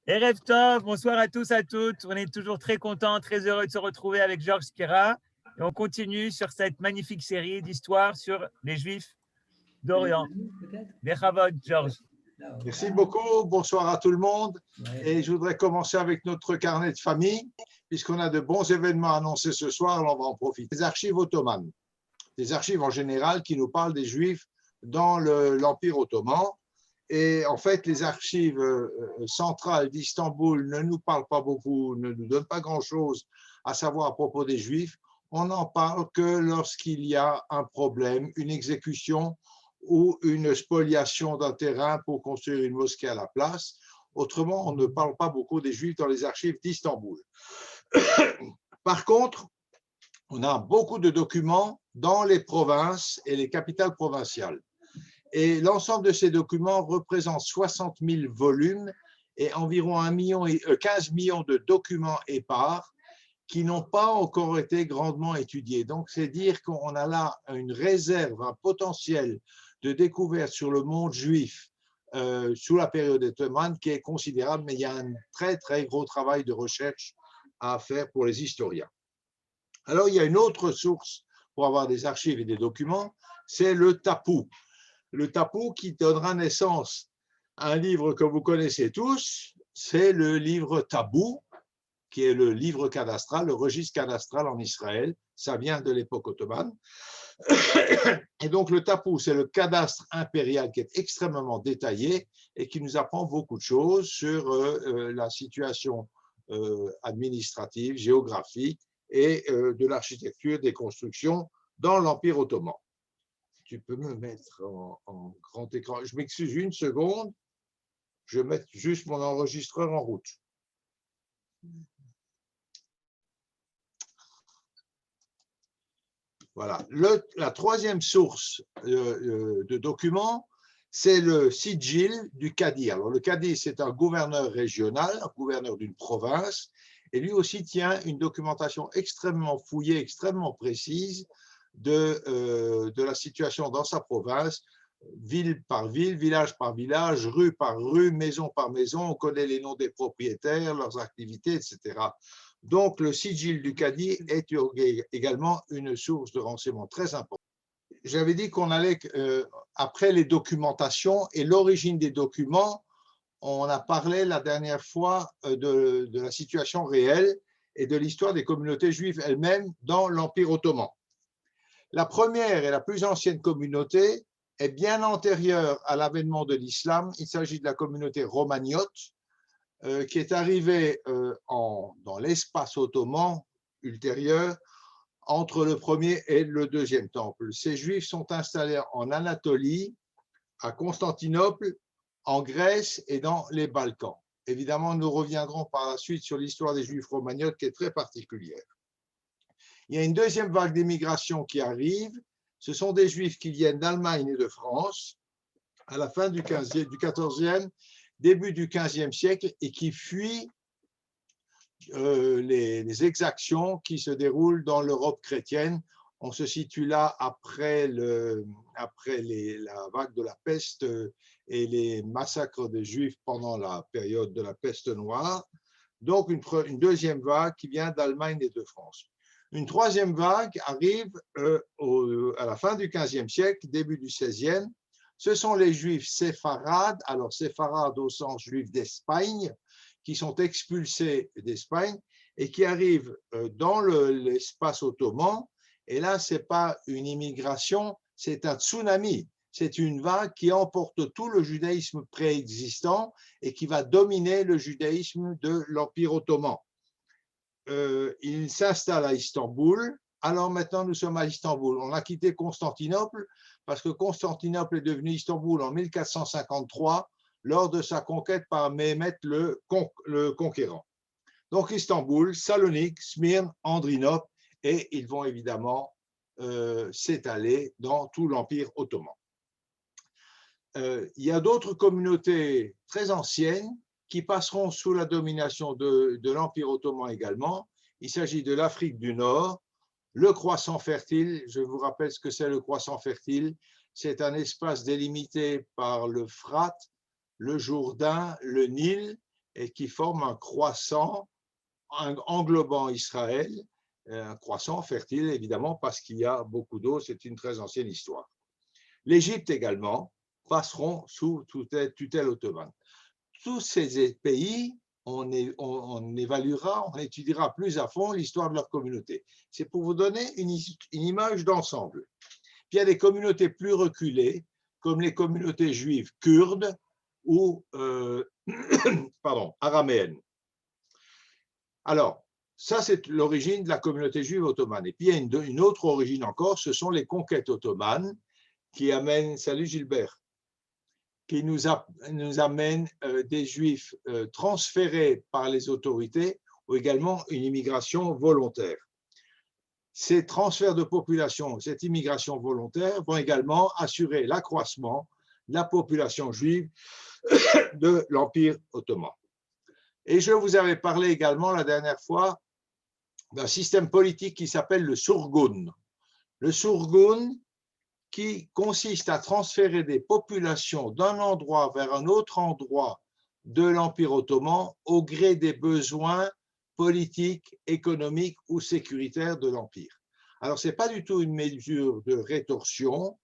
Erev Tov, bonsoir à tous, à toutes. On est toujours très contents, très heureux de se retrouver avec Georges Kira. Et on continue sur cette magnifique série d'histoires sur les Juifs d'Orient. Bechavod, Georges. Merci beaucoup, bonsoir à tout le monde. Et je voudrais commencer avec notre carnet de famille, puisqu'on a de bons événements annoncés ce soir, alors on va en profiter. Les archives ottomanes, des archives en général qui nous parlent des Juifs dans l'Empire ottoman. Et en fait, les archives centrales d'Istanbul ne nous parlent pas beaucoup, ne nous donnent pas grand-chose à savoir à propos des Juifs. On n'en parle que lorsqu'il y a un problème, une exécution ou une spoliation d'un terrain pour construire une mosquée à la place. Autrement, on ne parle pas beaucoup des Juifs dans les archives d'Istanbul. Par contre, on a beaucoup de documents dans les provinces et les capitales provinciales. Et l'ensemble de ces documents représente 60 000 volumes et environ 15 millions de documents épars qui n'ont pas encore été grandement étudiés. Donc, c'est dire qu'on a là une réserve, un potentiel de découverte sur le monde juif sous la période ottomane qui est considérable, mais il y a un très, très gros travail de recherche à faire pour les historiens. Alors, il y a une autre source pour avoir des archives et des documents, c'est le Tapou. Le Tapou qui donnera naissance à un livre que vous connaissez tous, c'est le livre Tabou, qui est le livre cadastral, le registre cadastral en Israël. Ça vient de l'époque ottomane. Et donc, le Tapou, c'est le cadastre impérial qui est extrêmement détaillé et qui nous apprend beaucoup de choses sur la situation administrative, géographique et de l'architecture des constructions dans l'Empire ottoman. Tu peux me mettre en grand écran. Je m'excuse une seconde. Je vais mettre juste mon enregistreur en route. Voilà. La troisième source de documents, c'est le Sijil du Cadi. Alors, le Cadi, c'est un gouverneur régional, un gouverneur d'une province, et lui aussi tient une documentation extrêmement fouillée, extrêmement précise de la situation dans sa province, ville par ville, village par village, rue par rue, maison par maison. On connaît les noms des propriétaires, leurs activités, etc. Donc, le sigil du Cadi est également une source de renseignement très importante. J'avais dit qu'on allait, après les documentations et l'origine des documents, on a parlé la dernière fois de la situation réelle et de l'histoire des communautés juives elles-mêmes dans l'Empire ottoman. La première et la plus ancienne communauté est bien antérieure à l'avènement de l'islam. Il s'agit de la communauté romagnote, qui est arrivée dans l'espace ottoman ultérieur entre le premier et le deuxième temple. Ces Juifs sont installés en Anatolie, à Constantinople, en Grèce et dans les Balkans. Évidemment, nous reviendrons par la suite sur l'histoire des Juifs romagnotes qui est très particulière. Il y a une deuxième vague d'immigration qui arrive. Ce sont des Juifs qui viennent d'Allemagne et de France à la fin du 14e, début du 15e siècle et qui fuient les exactions qui se déroulent dans l'Europe chrétienne. On se situe là après la vague de la peste et les massacres des Juifs pendant la période de la peste noire. Donc, une deuxième vague qui vient d'Allemagne et de France. Une troisième vague arrive à la fin du 15e siècle, début du 16e. Ce sont les Juifs séfarades, alors séfarades au sens juif d'Espagne, qui sont expulsés d'Espagne et qui arrivent dans l'espace ottoman. Et là, ce n'est pas une immigration, c'est un tsunami. C'est une vague qui emporte tout le judaïsme préexistant et qui va dominer le judaïsme de l'Empire ottoman. Il s'installe à Istanbul. Alors maintenant, nous sommes à Istanbul. On a quitté Constantinople parce que Constantinople est devenu Istanbul en 1453 lors de sa conquête par Mehmet le Conquérant. Donc Istanbul, Salonique, Smyrne, Andrinople, et ils vont évidemment s'étaler dans tout l'Empire ottoman. Il y a d'autres communautés très anciennes qui passeront sous la domination de l'Empire ottoman également. Il s'agit de l'Afrique du Nord, le croissant fertile. Je vous rappelle ce que c'est le croissant fertile. C'est un espace délimité par le Frat, le Jourdain, le Nil, et qui forment un croissant englobant Israël, un croissant fertile évidemment parce qu'il y a beaucoup d'eau, c'est une très ancienne histoire. L'Égypte également passeront sous tutelle ottomane. Tous ces pays, on évaluera, on étudiera plus à fond l'histoire de leur communauté. C'est pour vous donner une image d'ensemble. Puis il y a des communautés plus reculées, comme les communautés juives kurdes ou araméennes. Alors, ça, c'est l'origine de la communauté juive ottomane. Et puis, il y a une autre origine encore, ce sont les conquêtes ottomanes qui amènent, salut Gilbert, qui nous amènent des juifs transférés par les autorités ou également une immigration volontaire. Ces transferts de population, cette immigration volontaire vont également assurer l'accroissement de la population juive de l'Empire ottoman. Et je vous avais parlé également la dernière fois d'un système politique qui s'appelle le Surgun. Le Surgun qui consiste à transférer des populations d'un endroit vers un autre endroit de l'Empire ottoman au gré des besoins politiques, économiques ou sécuritaires de l'Empire. Alors, ce n'est pas du tout une mesure de rétorsion,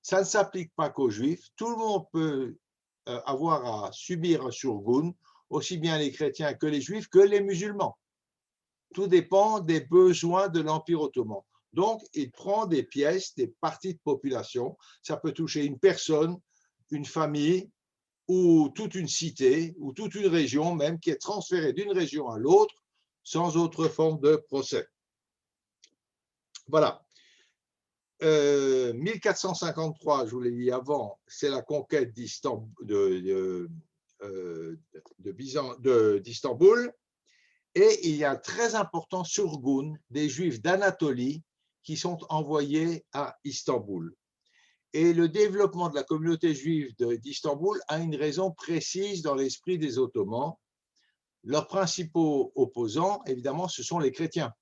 ça ne s'applique pas qu'aux Juifs, tout le monde peut avoir à subir un Surgun, aussi bien les chrétiens que les Juifs que les musulmans. Tout dépend des besoins de l'Empire ottoman. Donc, il prend des pièces, des parties de population. Ça peut toucher une personne, une famille ou toute une cité ou toute une région même qui est transférée d'une région à l'autre sans autre forme de procès. Voilà. 1453, je vous l'ai dit avant, c'est la conquête d'Istanbul. Et il y a un très important surgun des Juifs d'Anatolie qui sont envoyés à Istanbul. Et le développement de la communauté juive d'Istanbul a une raison précise dans l'esprit des Ottomans. Leurs principaux opposants, évidemment, ce sont les chrétiens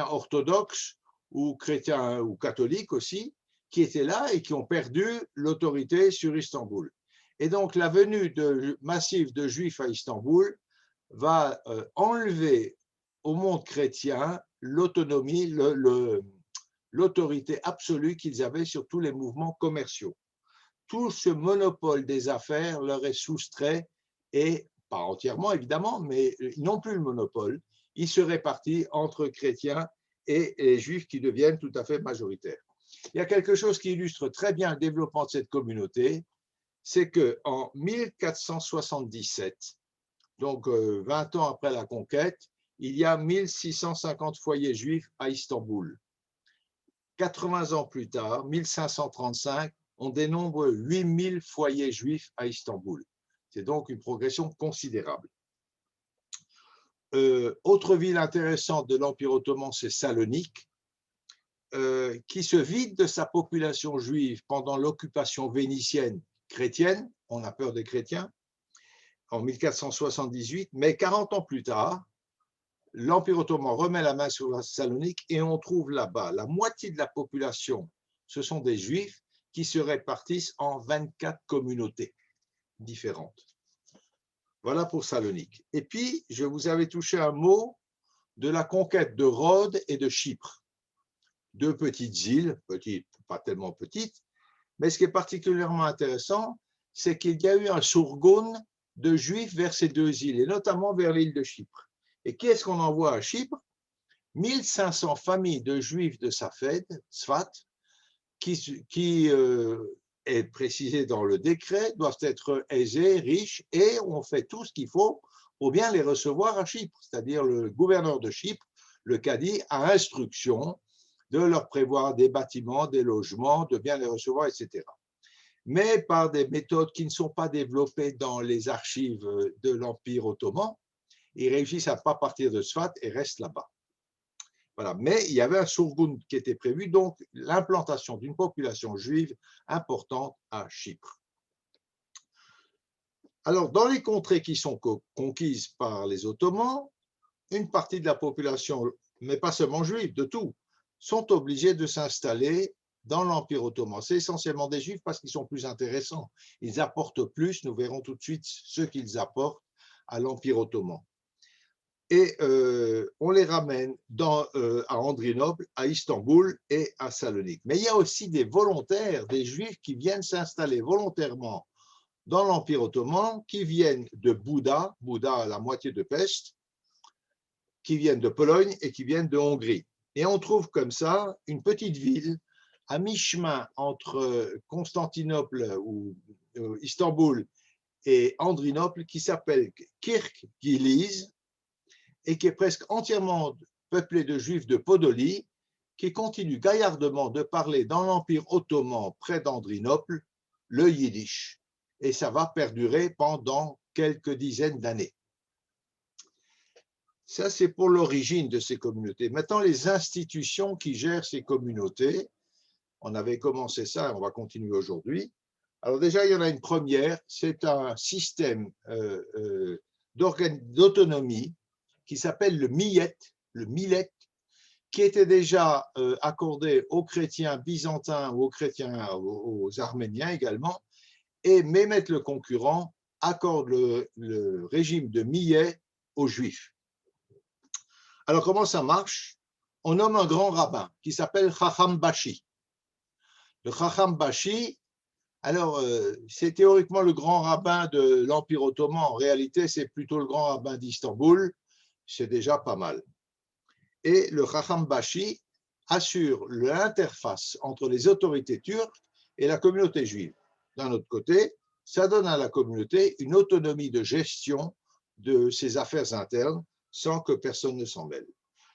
orthodoxes ou chrétiens ou catholiques aussi, qui étaient là et qui ont perdu l'autorité sur Istanbul. Et donc, la venue massive de Juifs à Istanbul va enlever au monde chrétien l'autonomie, l'autorité absolue qu'ils avaient sur tous les mouvements commerciaux. Tout ce monopole des affaires leur est soustrait et, pas entièrement évidemment, mais ils n'ont plus le monopole. Ils se répartissent entre chrétiens et les juifs qui deviennent tout à fait majoritaires. Il y a quelque chose qui illustre très bien le développement de cette communauté, c'est qu'en 1477, donc 20 ans après la conquête, il y a 1650 foyers juifs à Istanbul. 80 ans plus tard, 1535, on dénombre 8000 foyers juifs à Istanbul. C'est donc une progression considérable. Autre ville intéressante de l'Empire ottoman, c'est Salonique, qui se vide de sa population juive pendant l'occupation vénitienne chrétienne, on a peur des chrétiens, en 1478, mais 40 ans plus tard, l'Empire ottoman remet la main sur la Salonique et on trouve là-bas la moitié de la population, ce sont des Juifs qui se répartissent en 24 communautés différentes. Voilà pour Salonique. Et puis, je vous avais touché un mot de la conquête de Rhodes et de Chypre. Deux petites îles, petites, pas tellement petites, mais ce qui est particulièrement intéressant, c'est qu'il y a eu un surgun de Juifs vers ces deux îles, et notamment vers l'île de Chypre. Et qui est-ce qu'on envoie à Chypre? 1500 familles de Juifs de Sfat, qui est précisé dans le décret, doivent être aisés, riches, et on fait tout ce qu'il faut pour bien les recevoir à Chypre. C'est-à-dire le gouverneur de Chypre, le cadi, a instruction de leur prévoir des bâtiments, des logements, de bien les recevoir, etc. Mais par des méthodes qui ne sont pas développées dans les archives de l'Empire ottoman, ils réussissent à ne pas partir de Sfat et restent là-bas. Voilà. Mais il y avait un surgun qui était prévu, donc l'implantation d'une population juive importante à Chypre. Alors, dans les contrées qui sont conquises par les Ottomans, une partie de la population, mais pas seulement juive, de tout, sont obligés de s'installer dans l'Empire ottoman. C'est essentiellement des Juifs parce qu'ils sont plus intéressants. Ils apportent plus, nous verrons tout de suite ce qu'ils apportent à l'Empire ottoman. Et on les ramène à Andrinople, à Istanbul et à Salonique. Mais il y a aussi des volontaires, des Juifs qui viennent s'installer volontairement dans l'Empire ottoman, qui viennent de Bouda, la moitié de Pest, qui viennent de Pologne et qui viennent de Hongrie. Et on trouve comme ça une petite ville à mi-chemin entre Constantinople ou Istanbul et Andrinople qui s'appelle Kirk-Giliz et qui est presque entièrement peuplée de Juifs de Podolie qui continuent gaillardement de parler dans l'Empire ottoman près d'Andrinople le yiddish. Et ça va perdurer pendant quelques dizaines d'années. Ça, c'est pour l'origine de ces communautés. Maintenant, les institutions qui gèrent ces communautés, on avait commencé ça et on va continuer aujourd'hui. Alors déjà, il y en a une première, c'est un système d'autonomie qui s'appelle le millet, qui était déjà accordé aux chrétiens byzantins ou aux arméniens également, et Mehmet le Concurrent accorde le régime de millet aux juifs. Alors comment ça marche? On nomme un grand rabbin qui s'appelle Chacham Bashi. Le Chacham Bashi, alors c'est théoriquement le grand rabbin de l'Empire ottoman, en réalité c'est plutôt le grand rabbin d'Istanbul, c'est déjà pas mal. Et le Chacham Bashi assure l'interface entre les autorités turques et la communauté juive. D'un autre côté, ça donne à la communauté une autonomie de gestion de ses affaires internes sans que personne ne s'en mêle.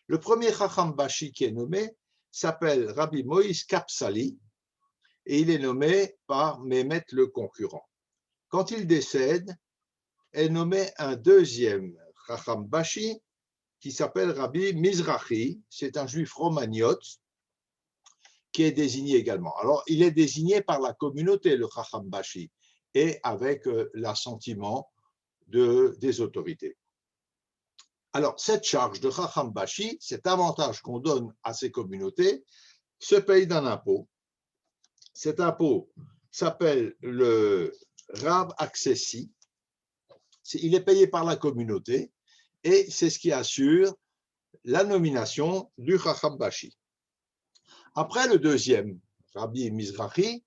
Le premier Chacham Bashi qui est nommé s'appelle Rabbi Moïse Kapsali et il est nommé par Mehmet le Concurrent. Quand il décède, est nommé un deuxième Chacham Bashi qui s'appelle Rabbi Mizrahi, c'est un juif romaniote qui est désigné également. Alors, il est désigné par la communauté, le Chacham Bashi, et avec l'assentiment des autorités. Alors, cette charge de Chacham Bashi, cet avantage qu'on donne à ces communautés, se paye d'un impôt. Cet impôt s'appelle le Rav Accessi. Il est payé par la communauté et c'est ce qui assure la nomination du Chacham Bashi. Après le deuxième, Rabbi Mizrahi,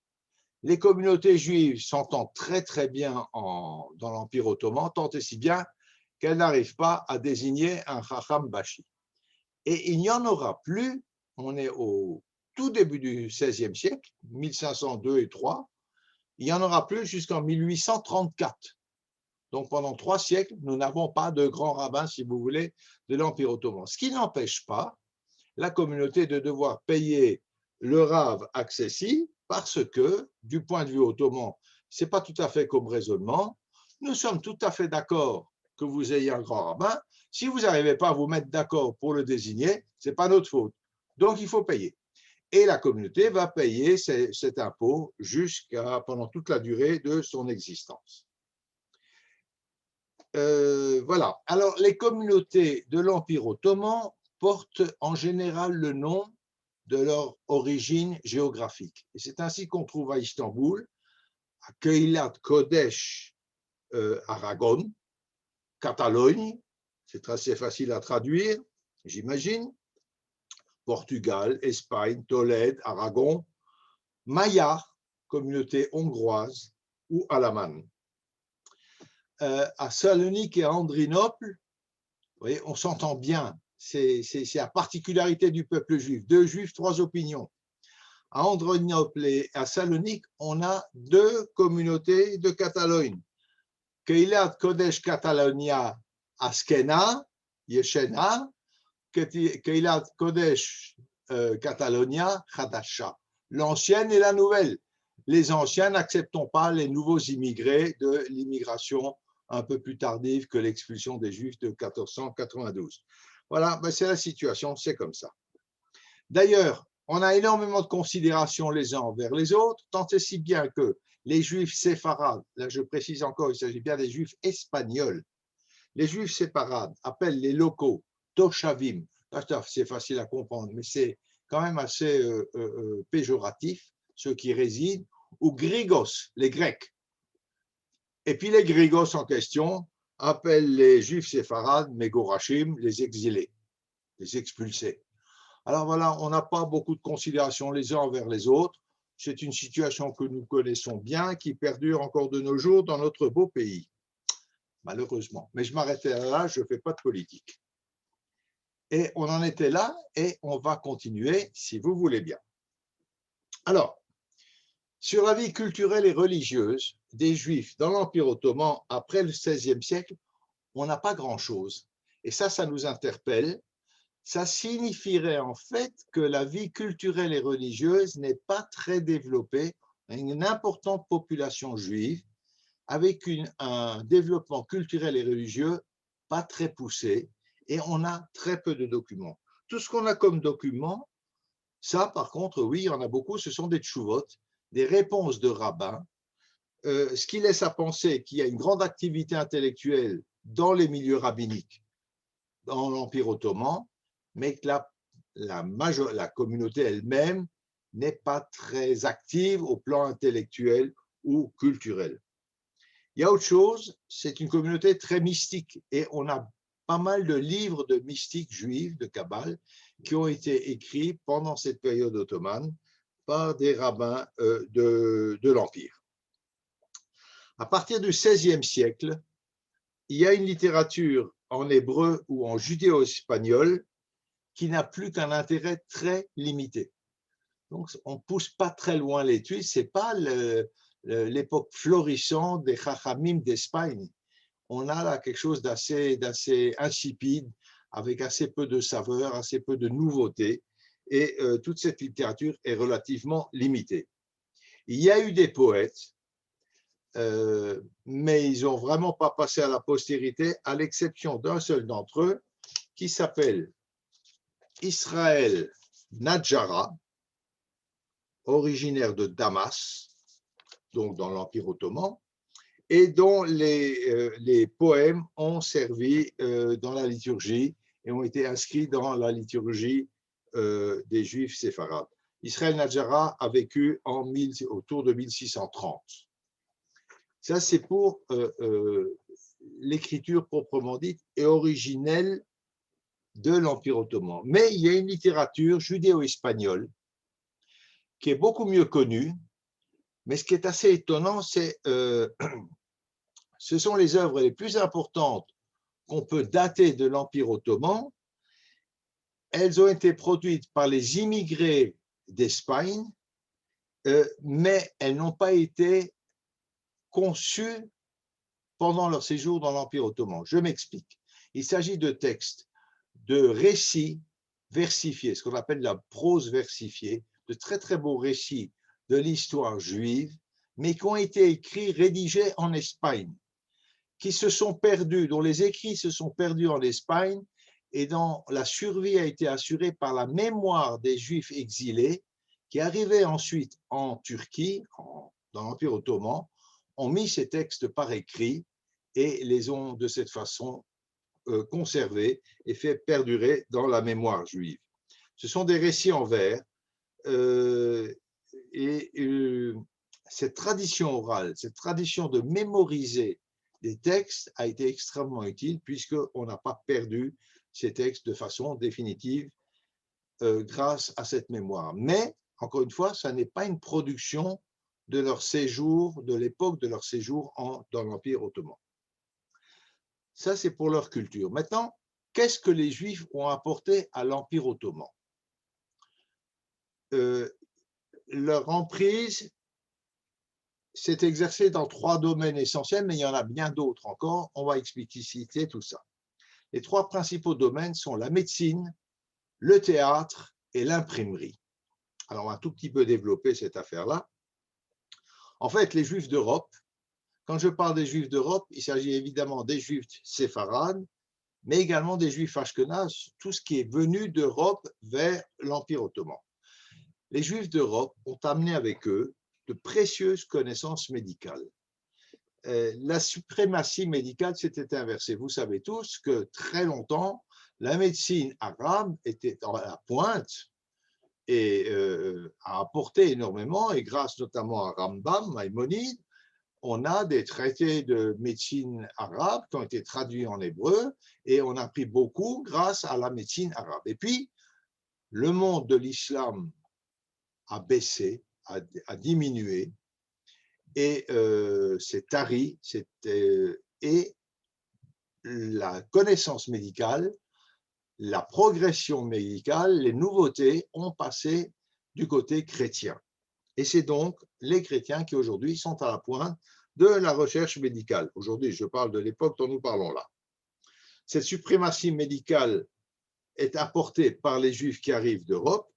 les communautés juives s'entendent très très bien dans l'Empire ottoman, tant et si bien qu'elles n'arrivent pas à désigner un Chacham Bashi. Et il n'y en aura plus, on est au tout début du XVIe siècle, 1502 et 3, il n'y en aura plus jusqu'en 1834. Donc pendant 3 siècles, nous n'avons pas de grand rabbin, si vous voulez, de l'Empire ottoman. Ce qui n'empêche pas la communauté de devoir payer le Rav Accessi parce que, du point de vue ottoman, ce n'est pas tout à fait comme raisonnement. Nous sommes tout à fait d'accord que vous ayez un grand rabbin. Si vous n'arrivez pas à vous mettre d'accord pour le désigner, ce n'est pas notre faute. Donc, il faut payer. Et la communauté va payer cet impôt pendant toute la durée de son existence. Voilà. Alors, les communautés de l'Empire ottoman portent en général le nom de leur origine géographique. Et c'est ainsi qu'on trouve à Istanbul, à Keilat Kodesh Aragon, Catalogne, c'est assez facile à traduire, j'imagine, Portugal, Espagne, Tolède, Aragon, Maya, communauté hongroise, ou Alaman. À Salonique et à Andrinople, vous voyez, on s'entend bien. C'est la particularité du peuple juif. 2 juifs, 3 opinions. À Andrinople et à Salonique, on a 2 communautés de Catalogne. Keilat Kodesh Catalonia Askena, Yeshena, Keilat Kodesh Catalonia Hadasha. L'ancienne et la nouvelle. Les anciens n'acceptons pas les nouveaux immigrés de l'immigration un peu plus tardive que l'expulsion des Juifs de 1492. Voilà, ben c'est la situation, c'est comme ça. D'ailleurs, on a énormément de considération les uns envers les autres, tant et si bien que les Juifs séfarades, là je précise encore, il s'agit bien des Juifs espagnols, les Juifs séfarades appellent les locaux Toshavim, c'est facile à comprendre, mais c'est quand même assez péjoratif, ceux qui résident, ou Grigos, les Grecs. Et puis les Grigos en question appelle les juifs séfarades, Megorachim, les exilés, les expulsés. Alors voilà, on n'a pas beaucoup de considération les uns envers les autres. C'est une situation que nous connaissons bien, qui perdure encore de nos jours dans notre beau pays, malheureusement. Mais je m'arrêtais là, je ne fais pas de politique. Et on en était là, et on va continuer, si vous voulez bien. Alors, sur la vie culturelle et religieuse des Juifs dans l'Empire ottoman après le XVIe siècle, on n'a pas grand-chose. Et ça nous interpelle. Ça signifierait en fait que la vie culturelle et religieuse n'est pas très développée, une importante population juive avec un développement culturel et religieux pas très poussé, et on a très peu de documents. Tout ce qu'on a comme documents, ça par contre, oui, il y en a beaucoup, ce sont des tchouvot, des réponses de rabbins, ce qui laisse à penser qu'il y a une grande activité intellectuelle dans les milieux rabbiniques dans l'Empire ottoman, mais que la communauté elle-même n'est pas très active au plan intellectuel ou culturel. Il y a autre chose, c'est une communauté très mystique, et on a pas mal de livres de mystiques juifs, de Kabbale, qui ont été écrits pendant cette période ottomane par des rabbins de l'Empire. À partir du XVIe siècle, il y a une littérature en hébreu ou en judéo-espagnol qui n'a plus qu'un intérêt très limité. Donc, on ne pousse pas très loin l'étude, ce n'est pas l'époque florissante des Chachamim d'Espagne. On a là quelque chose d'assez insipide, avec assez peu de saveur, assez peu de nouveautés, et toute cette littérature est relativement limitée. Il y a eu des poètes, mais ils n'ont vraiment pas passé à la postérité, à l'exception d'un seul d'entre eux, qui s'appelle Israël Nadjara, originaire de Damas, donc dans l'Empire ottoman, et dont les poèmes ont servi dans la liturgie et ont été inscrits dans la liturgie des Juifs séfarades. Israël Nadjara a vécu autour de 1630. Ça, c'est pour l'écriture proprement dite et originelle de l'Empire ottoman. Mais il y a une littérature judéo-espagnole qui est beaucoup mieux connue, mais ce qui est assez étonnant, c'est ce sont les œuvres les plus importantes qu'on peut dater de l'Empire ottoman. Elles ont été produites par les immigrés d'Espagne, mais elles n'ont pas été conçues pendant leur séjour dans l'Empire ottoman. Je m'explique. Il s'agit de textes, de récits versifiés, ce qu'on appelle la prose versifiée, de très très beaux récits de l'histoire juive, mais qui ont été écrits, rédigés en Espagne, qui se sont perdus, dont les écrits se sont perdus en Espagne, et dont la survie a été assurée par la mémoire des Juifs exilés, qui arrivaient ensuite en Turquie, dans l'Empire ottoman, ont mis ces textes par écrit et les ont de cette façon conservés et fait perdurer dans la mémoire juive. Ce sont des récits en vers, cette tradition orale, cette tradition de mémoriser des textes a été extrêmement utile puisqu'on n'a pas perdu ces textes de façon définitive grâce à cette mémoire. Mais, encore une fois, ça n'est pas une production de leur séjour, de l'époque de leur séjour dans l'Empire ottoman. Ça, c'est pour leur culture. Maintenant, qu'est-ce que les Juifs ont apporté à l'Empire ottoman? Leur emprise s'est exercée dans 3 domaines essentiels, mais il y en a bien d'autres encore. On va expliciter tout ça. Les 3 principaux domaines sont la médecine, le théâtre et l'imprimerie. Alors, on va un tout petit peu développer cette affaire-là. En fait, les Juifs d'Europe, quand je parle des Juifs d'Europe, il s'agit évidemment des Juifs séfarades, mais également des Juifs ashkénazes, tout ce qui est venu d'Europe vers l'Empire ottoman. Les Juifs d'Europe ont amené avec eux de précieuses connaissances médicales. La suprématie médicale s'était inversée. Vous savez tous que très longtemps, la médecine arabe était à la pointe et a apporté énormément, et grâce notamment à Rambam, Maïmonide, on a des traités de médecine arabe qui ont été traduits en hébreu et on a appris beaucoup grâce à la médecine arabe. Et puis, le monde de l'islam a baissé, a diminué et c'est tari, et la connaissance médicale, la progression médicale, les nouveautés ont passé du côté chrétien. Et c'est donc les chrétiens qui aujourd'hui sont à la pointe de la recherche médicale. Aujourd'hui, je parle de l'époque dont nous parlons là. Cette suprématie médicale est apportée par les juifs qui arrivent d'Europe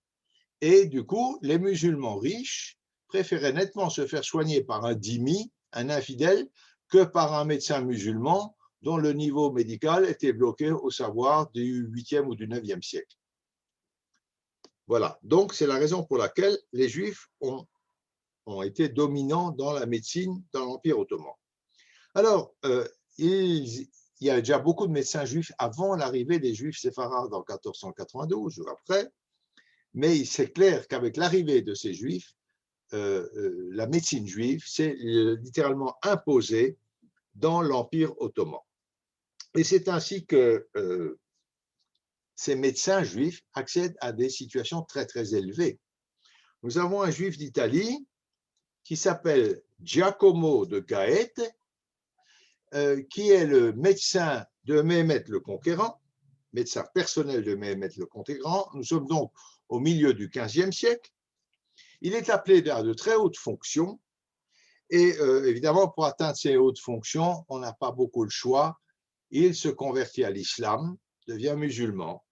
et du coup, les musulmans riches préféraient nettement se faire soigner par un dhimmi, un infidèle, que par un médecin musulman dont le niveau médical était bloqué au savoir du 8e ou du 9e siècle. Voilà, donc c'est la raison pour laquelle les Juifs ont été dominants dans la médecine dans l'Empire ottoman. Alors, il y a déjà beaucoup de médecins juifs avant l'arrivée des Juifs séfarades en 1492 ou après, mais c'est clair qu'avec l'arrivée de ces Juifs, la médecine juive s'est littéralement imposée dans l'Empire ottoman. Et c'est ainsi que ces médecins juifs accèdent à des situations très, très élevées. Nous avons un juif d'Italie qui s'appelle Giacomo de Gaète, qui est le médecin de Méhémet le Conquérant, médecin personnel de Méhémet le Conquérant. Nous sommes donc au milieu du XVe siècle. Il est appelé à de très hautes fonctions et évidemment, pour atteindre ces hautes fonctions, on n'a pas beaucoup le choix. Il se convertit à l'islam, devient musulman.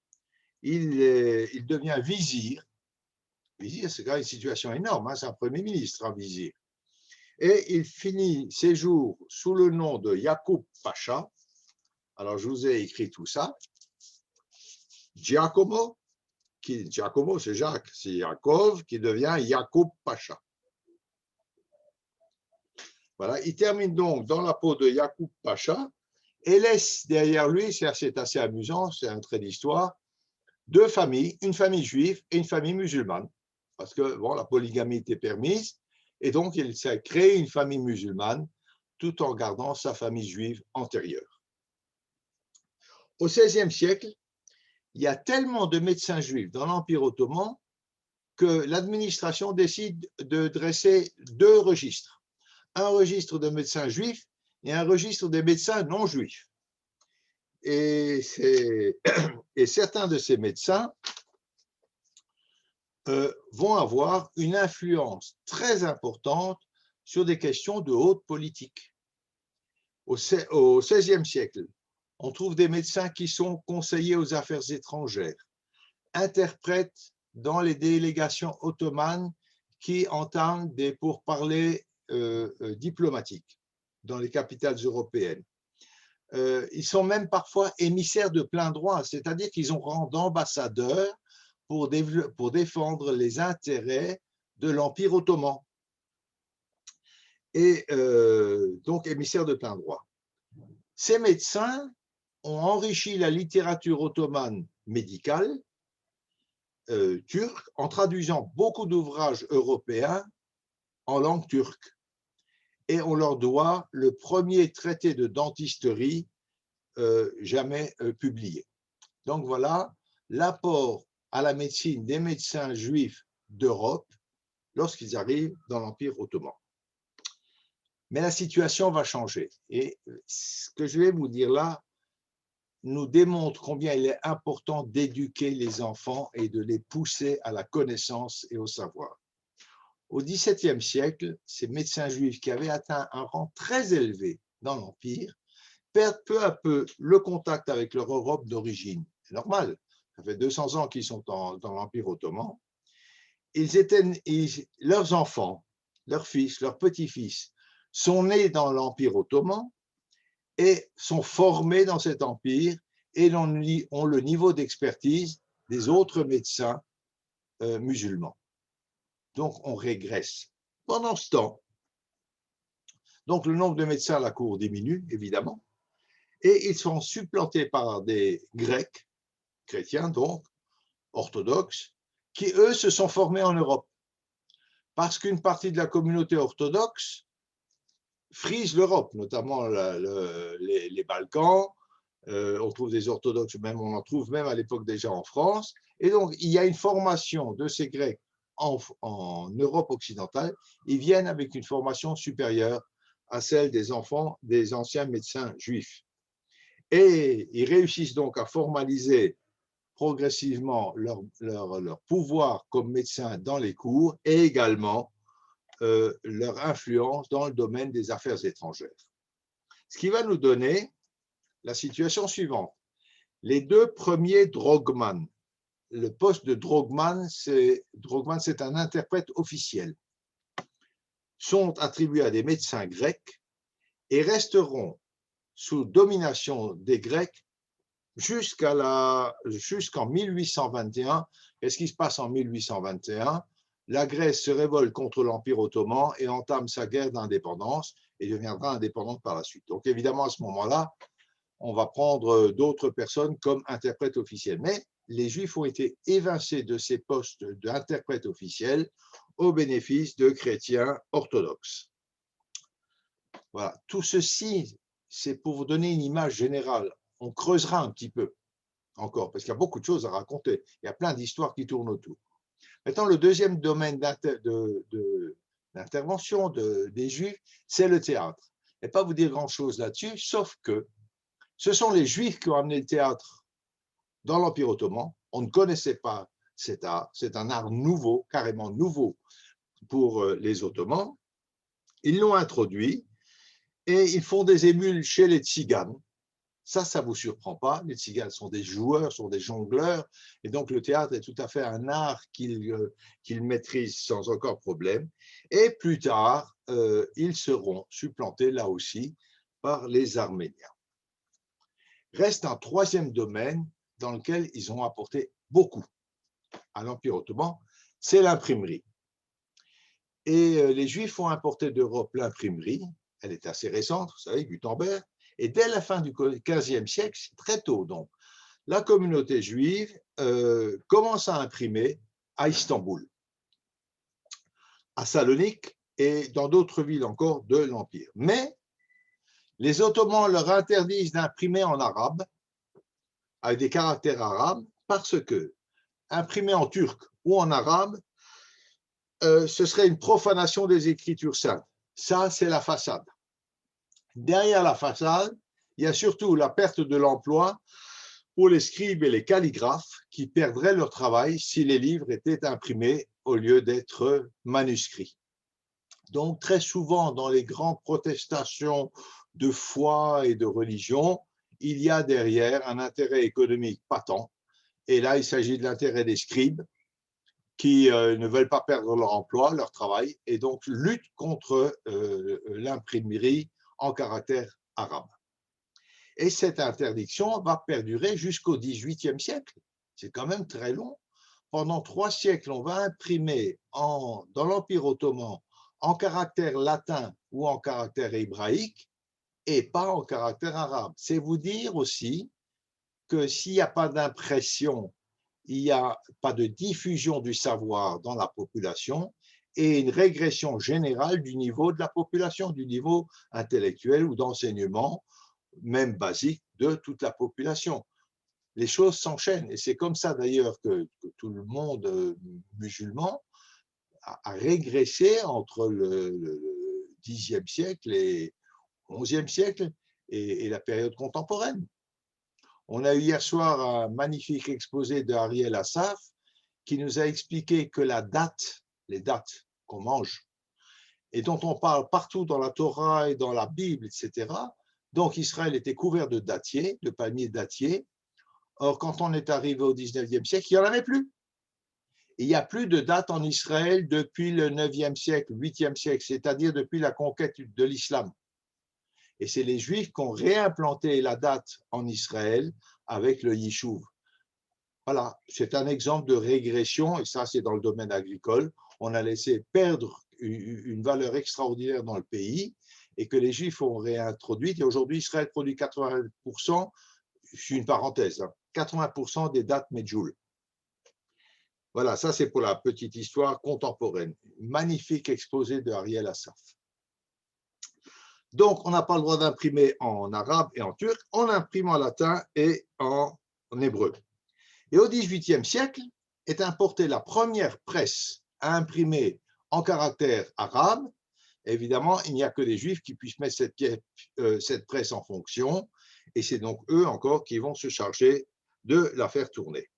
Il devient vizir. Vizir, c'est quand même une situation énorme, hein, c'est un premier ministre, un vizir. Et il finit ses jours sous le nom de Yacoub Pacha. Alors, je vous ai écrit tout ça. Giacomo, Giacomo c'est Jacques, c'est Yaakov qui devient Yacoub Pacha. Voilà, il termine donc dans la peau de Yacoub Pacha et laisse derrière lui, c'est assez amusant, c'est un trait d'histoire, deux familles, une famille juive et une famille musulmane. Parce que bon, la polygamie était permise, et donc il s'est créé une famille musulmane tout en gardant sa famille juive antérieure. Au XVIe siècle, il y a tellement de médecins juifs dans l'Empire ottoman que l'administration décide de dresser deux registres. Un registre de médecins juifs et un registre des médecins non juifs. Et certains de ces médecins vont avoir une influence très importante sur des questions de haute politique. Au XVIe siècle, on trouve des médecins qui sont conseillers aux affaires étrangères, interprètes dans les délégations ottomanes qui entament des pourparlers diplomatiques dans les capitales européennes. Ils sont même parfois émissaires de plein droit, c'est-à-dire qu'ils ont rang d'ambassadeurs pour défendre les intérêts de l'Empire ottoman. Et donc émissaires de plein droit. Ces médecins ont enrichi la littérature ottomane médicale turque en traduisant beaucoup d'ouvrages européens en langue turque. Et on leur doit le premier traité de dentisterie jamais publié. Donc voilà l'apport à la médecine des médecins juifs d'Europe lorsqu'ils arrivent dans l'Empire ottoman. Mais la situation va changer. Et ce que je vais vous dire là nous démontre combien il est important d'éduquer les enfants et de les pousser à la connaissance et au savoir. Au XVIIe siècle, ces médecins juifs qui avaient atteint un rang très élevé dans l'Empire perdent peu à peu le contact avec leur Europe d'origine. C'est normal, ça fait 200 ans qu'ils sont dans l'Empire ottoman. Leurs enfants, leurs fils, leurs petits-fils sont nés dans l'Empire ottoman et sont formés dans cet empire et ont le niveau d'expertise des autres médecins musulmans. Donc, on régresse. Pendant ce temps, donc le nombre de médecins à la cour diminue, évidemment, et ils sont supplantés par des Grecs, chrétiens donc, orthodoxes, qui, eux, se sont formés en Europe. Parce qu'une partie de la communauté orthodoxe frise l'Europe, notamment les Balkans. On trouve des orthodoxes, on en trouve même à l'époque déjà en France. Et donc, il y a une formation de ces Grecs en Europe occidentale. Ils viennent avec une formation supérieure à celle des enfants des anciens médecins juifs. Et ils réussissent donc à formaliser progressivement leur pouvoir comme médecins dans les cours et également leur influence dans le domaine des affaires étrangères. Ce qui va nous donner la situation suivante. Les deux premiers drogman, le poste de drogman, c'est un interprète officiel, sont attribués à des médecins grecs et resteront sous domination des Grecs jusqu'en 1821. Qu'est-ce qui se passe en 1821? La Grèce se révolte contre l'Empire ottoman et entame sa guerre d'indépendance et deviendra indépendante par la suite. Donc évidemment, à ce moment-là, on va prendre d'autres personnes comme interprètes officiels. Mais les Juifs ont été évincés de ces postes d'interprètes officiels au bénéfice de chrétiens orthodoxes. Voilà, tout ceci, c'est pour vous donner une image générale. On creusera un petit peu encore, parce qu'il y a beaucoup de choses à raconter. Il y a plein d'histoires qui tournent autour. Maintenant, le deuxième domaine d'intervention des Juifs, c'est le théâtre. Je ne vais pas vous dire grand-chose là-dessus, sauf que ce sont les Juifs qui ont amené le théâtre dans l'Empire ottoman. On ne connaissait pas cet art. C'est un art nouveau, carrément nouveau pour les Ottomans. Ils l'ont introduit et ils font des émules chez les Tziganes. Ça ne vous surprend pas. Les Tziganes sont des joueurs, sont des jongleurs. Et donc, le théâtre est tout à fait un art qu'ils maîtrisent sans aucun problème. Et plus tard, ils seront supplantés là aussi par les Arméniens. Reste un troisième domaine dans lequel ils ont apporté beaucoup à l'Empire ottoman, c'est l'imprimerie. Et les Juifs ont importé d'Europe l'imprimerie. Elle est assez récente, vous savez, Gutenberg. Et dès la fin du XVe siècle, très tôt donc, la communauté juive commence à imprimer à Istanbul, à Salonique et dans d'autres villes encore de l'Empire. Mais les Ottomans leur interdisent d'imprimer en arabe, avec des caractères arabes, parce que imprimer en turc ou en arabe, ce serait une profanation des Écritures saintes. Ça, c'est la façade. Derrière la façade, il y a surtout la perte de l'emploi pour les scribes et les calligraphes qui perdraient leur travail si les livres étaient imprimés au lieu d'être manuscrits. Donc, très souvent, dans les grandes protestations de foi et de religion, il y a derrière un intérêt économique patent. Et là, il s'agit de l'intérêt des scribes qui ne veulent pas perdre leur emploi, leur travail, et donc luttent contre l'imprimerie en caractère arabe. Et cette interdiction va perdurer jusqu'au XVIIIe siècle. C'est quand même très long. Pendant 3 siècles, on va imprimer dans l'Empire ottoman en caractère latin ou en caractère hébraïque et pas en caractère arabe. C'est vous dire aussi que s'il n'y a pas d'impression, il n'y a pas de diffusion du savoir dans la population et une régression générale du niveau de la population, du niveau intellectuel ou d'enseignement, même basique, de toute la population. Les choses s'enchaînent et c'est comme ça d'ailleurs que tout le monde musulman a régressé entre le Xe siècle et XIe siècle et la période contemporaine. On a eu hier soir un magnifique exposé de Ariel Assaf qui nous a expliqué que les dates qu'on mange et dont on parle partout dans la Torah et dans la Bible, etc. Donc Israël était couvert de dattiers, de palmiers dattiers. Or, quand on est arrivé au XIXe siècle, il n'y en avait plus. Il n'y a plus de dates en Israël depuis le IXe siècle, 8e siècle, c'est-à-dire depuis la conquête de l'islam. Et c'est les Juifs qui ont réimplanté la date en Israël avec le Yishuv. Voilà, c'est un exemple de régression, et ça c'est dans le domaine agricole. On a laissé perdre une valeur extraordinaire dans le pays et que les Juifs ont réintroduite. Et aujourd'hui, Israël produit 80%, je suis une parenthèse, 80% des dates Medjoul. Voilà, ça c'est pour la petite histoire contemporaine. Magnifique exposé de Ariel Assaf. Donc, on n'a pas le droit d'imprimer en arabe et en turc, on imprime en latin et en hébreu. Et au XVIIIe siècle est importée la première presse à imprimer en caractère arabe. Évidemment, il n'y a que les Juifs qui puissent mettre cette presse en fonction, et c'est donc eux encore qui vont se charger de la faire tourner.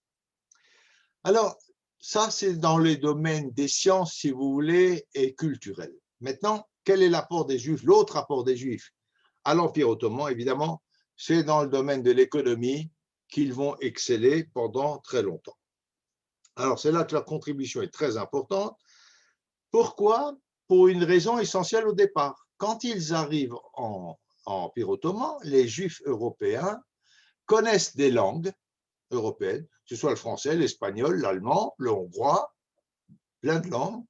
Alors, ça, c'est dans les domaines des sciences, si vous voulez, et culturels. Maintenant, quel est l'apport des Juifs? L'autre apport des Juifs à l'Empire ottoman, évidemment, c'est dans le domaine de l'économie qu'ils vont exceller pendant très longtemps. Alors, c'est là que leur contribution est très importante. Pourquoi? Pour une raison essentielle au départ. Quand ils arrivent en Empire ottoman, les Juifs européens connaissent des langues européennes, que ce soit le français, l'espagnol, l'allemand, le hongrois, plein de langues,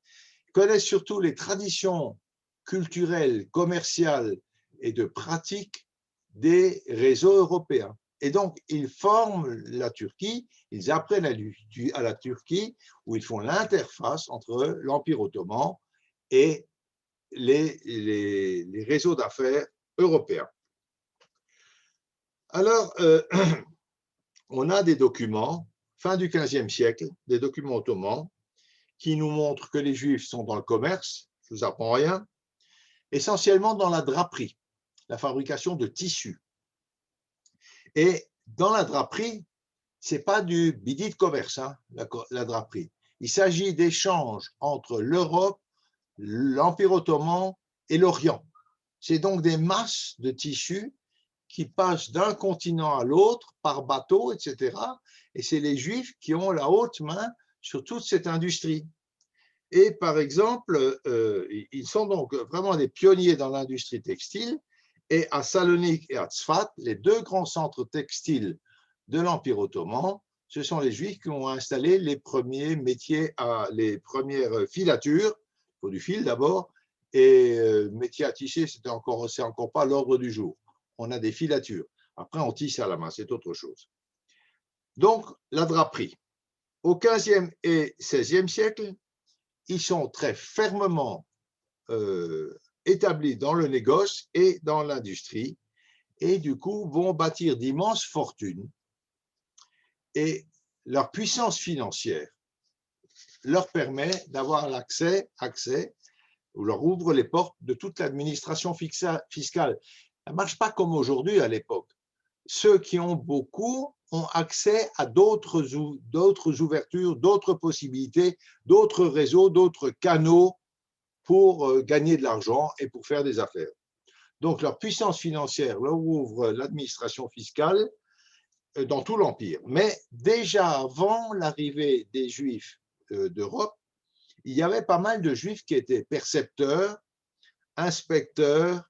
connaissent surtout les traditions culturelles, commerciales et de pratique des réseaux européens. Et donc, ils forment la Turquie, ils apprennent à la Turquie, où ils font l'interface entre l'Empire ottoman et les réseaux d'affaires européens. Alors, on a des documents, fin du XVe siècle, des documents ottomans, qui nous montrent que les Juifs sont dans le commerce, je ne vous apprends rien, essentiellement dans la draperie, la fabrication de tissus. Et dans la draperie, ce n'est pas du bidi de commerce, hein, la draperie. Il s'agit d'échanges entre l'Europe, l'Empire ottoman et l'Orient. C'est donc des masses de tissus qui passent d'un continent à l'autre par bateau, etc. Et c'est les Juifs qui ont la haute main sur toute cette industrie. Et par exemple, ils sont donc vraiment des pionniers dans l'industrie textile. Et à Salonique et à Tzfat, les deux grands centres textiles de l'Empire ottoman, ce sont les Juifs qui ont installé les premiers métiers, les premières filatures, pour du fil d'abord, et métier à tisser, c'est encore pas l'ordre du jour. On a des filatures. Après, on tisse à la main, c'est autre chose. Donc, la draperie. Au XVe et XVIe siècle, ils sont très fermement établis dans le négoce et dans l'industrie, et du coup vont bâtir d'immenses fortunes. Et leur puissance financière leur permet d'avoir l'accès, ou leur ouvre les portes de toute l'administration fiscale. Ça ne marche pas comme aujourd'hui à l'époque. Ceux qui ont beaucoup ont accès à d'autres ouvertures, d'autres possibilités, d'autres réseaux, d'autres canaux pour gagner de l'argent et pour faire des affaires. Donc, leur puissance financière leur ouvre l'administration fiscale dans tout l'Empire. Mais déjà avant l'arrivée des Juifs d'Europe, il y avait pas mal de Juifs qui étaient percepteurs, inspecteurs,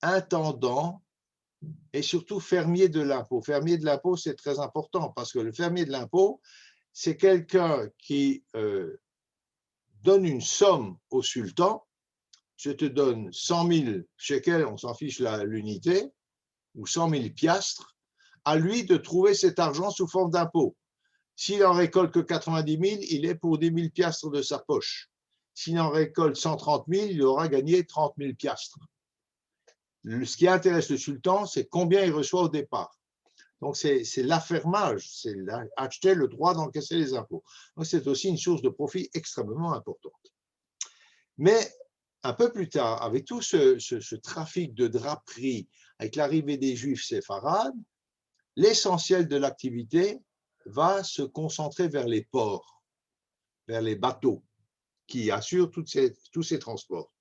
intendants et surtout fermiers de l'impôt. Fermier de l'impôt, c'est très important parce que le fermier de l'impôt, c'est quelqu'un qui donne une somme au sultan. Je te donne 100 000 shekels, on s'en fiche l'unité, ou 100 000 piastres, à lui de trouver cet argent sous forme d'impôt. S'il en récolte que 90 000, il est pour 10 000 piastres de sa poche. S'il en récolte 130 000, il aura gagné 30 000 piastres. Ce qui intéresse le sultan, c'est combien il reçoit au départ. Donc, c'est l'affermage, c'est acheter le droit d'encaisser les impôts. Donc, c'est aussi une source de profit extrêmement importante. Mais un peu plus tard, avec tout ce trafic de draperie, avec l'arrivée des Juifs séfarades, l'essentiel de l'activité va se concentrer vers les ports, vers les bateaux qui assurent tous ces transports.